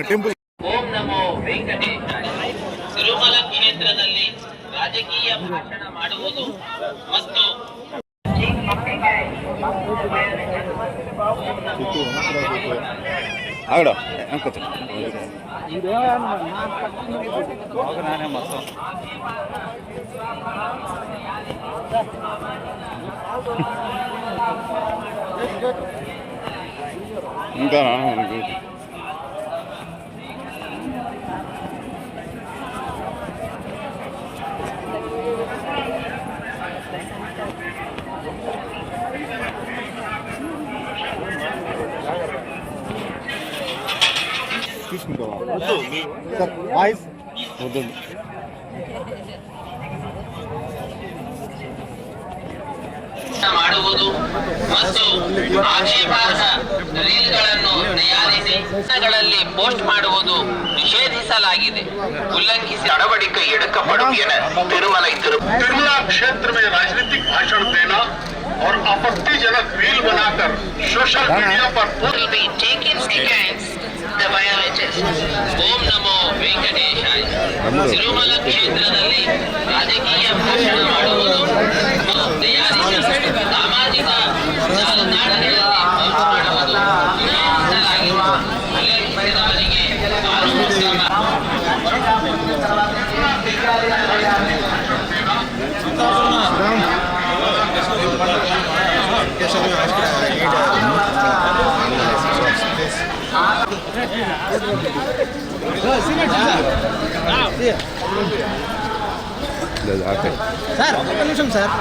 Temple ಓಂ ನಮೋ ವೆಂಕಟೇಶಾಯ. ತಿರುಮಲ ಕ್ಷೇತ್ರದಲ್ಲಿ ರಾಜಕೀಯ ಭಾಷಣ ಮಾಡುವುದು ಮತ್ತು ఇంకా వాయిస్ వద్దు. ಮಾಡುವುದು ಮತ್ತು ಆಕ್ಷೇಪಾರ್ಹ ರೀಲ್ಗಳನ್ನು ತಯಾರಿಸಿ ಗಳಲ್ಲಿ ಪೋಸ್ಟ್ ಮಾಡುವುದು ನಿಷೇಧಿಸಲಾಗಿದೆ. ಉಲ್ಲಂಘಿಸಿ நடவடிக்கை எடுக்கப்படும் என திருமலை तिरुमला क्षेत्र में राजनीतिक भाषण देना और आपत्तिजनक रील बनाकर सोशल मीडिया पर will be taken against the violators. ಓಂ ನಮೋ ವೆಂಕಟೇಶಾಯ. ತಿರುಮಲ ಕ್ಷೇತ್ರದಲ್ಲಿ ರಾಜಕೀಯ ಭಾಷಣ ಮಾಡುವುದು ಮತ್ತು ತಯಾರಿಸಿ ಸಾಮಾಜಿಕ ಜಾಲತಾಣಗಳಲ್ಲಿ ಪೋಸ್ಟ್ ಮಾಡುವುದು ನಿಷೇಧಿಸಲಾಗಿದೆ. ಉಲ್ಲಂಘಿಸಿದವರಿಗೆ సార్ ఒక్క నిమిషం సార్.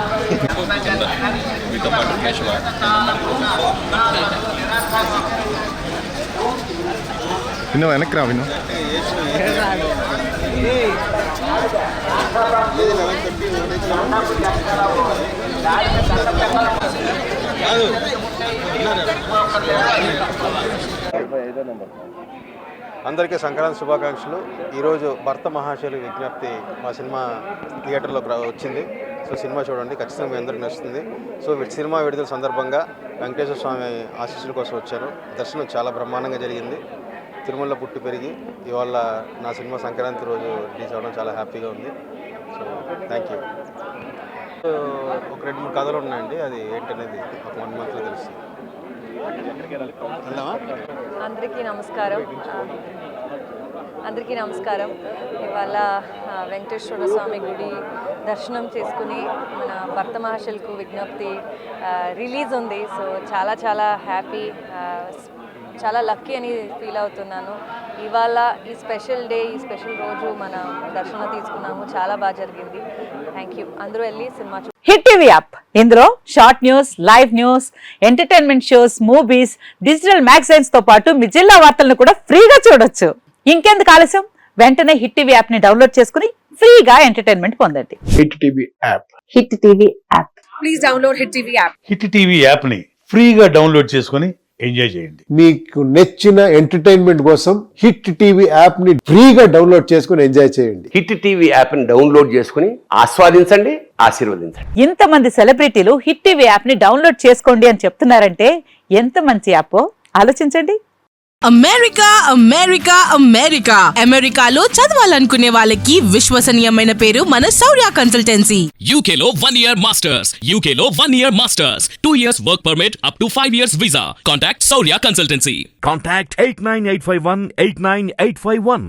విను వెనక్కి రా విను. అందరికీ సంక్రాంతి శుభాకాంక్షలు. ఈరోజు భర్త మహాశైలి విజ్ఞప్తి మా సినిమా థియేటర్లోకి వచ్చింది. సో సినిమా చూడండి, ఖచ్చితంగా మీ అందరికి నచ్చుతుంది. సో సినిమా విడుదల సందర్భంగా వెంకటేశ్వర స్వామి ఆశీస్సుల కోసం వచ్చాను. దర్శనం చాలా బ్రహ్మాండంగా జరిగింది. తిరుమలలో పుట్టి పెరిగి ఇవాళ నా సినిమా సంక్రాంతి రోజు రిలీజ్ అవ్వడం చాలా హ్యాపీగా ఉంది. So thank you. ఒక 2-3 కథలు ఉన్నాయండి, అది ఏంటనేది ఒక 1 monthలో తెలుస్తుంది. అందరికీ నమస్కారం. ఇవాళ వెంకటేశ్వర స్వామి గుడి దర్శనం చేసుకుని మన భర్త మహాశైలకు విజ్ఞప్తి రిలీజ్ ఉంది. సో చాలా చాలా హ్యాపీ, చాలా లక్కీ అని ఫీల్ అవుతున్నాను. ఇవాళ ఈ స్పెషల్ డే, ఈ స్పెషల్ రోజు మన దర్శనం తీసుకున్నాము. చాలా బాగా జరిగింది. Thank you. అందరూ వెళ్ళి సినిమా హిట్ టీవీ యాప్, ఇందులో short news, live news, entertainment shows, movies, digital magazines తో పాటు మీ జిల్లా వార్తలను కూడా ఫ్రీగా చూడొచ్చు. ఇంకెందుకు ఆలస్యం, వెంటనే హిట్ టీవీ యాప్ ని డౌన్లోడ్ చేసుకుని ఫ్రీగా ఎంటర్టైన్మెంట్ పొందండి. Hit TV app. Hit TV app. Please download hit TV app. Hit TV app ని ఫ్రీగా డౌన్లోడ్ చేసుకుని ఎంజాయ్ చేయండి. మీకు నచ్చిన ఎంటర్టైన్మెంట్ కోసం హిట్ టీవీ యాప్ ని ఫ్రీగా డౌన్లోడ్ చేసుకుని ఎంజాయ్ చేయండి. హిట్ టీవీ యాప్ ని డౌన్లోడ్ చేసుకుని ఆస్వాదించండి, ఆశీర్వదించండి. ఇంతమంది సెలబ్రిటీలు హిట్ టీవీ యాప్ ని డౌన్లోడ్ చేసుకోండి అని చెప్తున్నారంటే ఎంత మంచి యాప్ ఆలోచించండి. అమెరికా అమెరికా అమెరికా అమెరికాలో చదవాలనుకునే వాళ్ళకి విశ్వసనీయమైన పేరు మన శౌర్య కన్సల్టెన్సీ. యూకేలో 1 year మాస్టర్స్. యూకేలో 1 year masters, 2 years work permit, up to 5 years visa. Contact Shaurya consultancy. Contact 89851 89851.